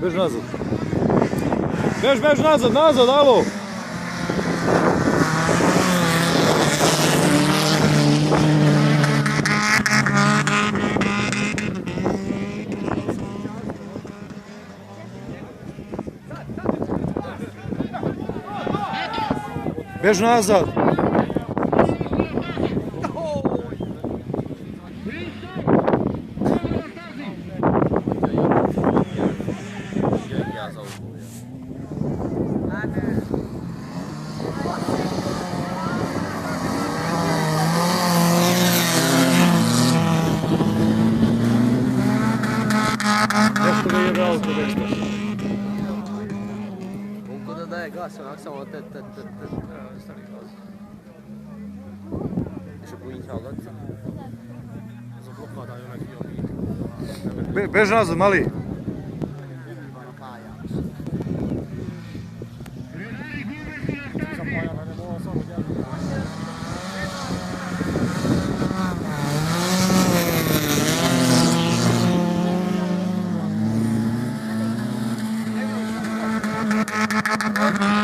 Bež nazad. Bež nazad, alo! Bež nazad! Nešto da jebe auto nešto. Koliko da daje gas, onak samo tet. Više pojih avlat. Za blokada je onak bio. Bež nazad, mali! Thank you.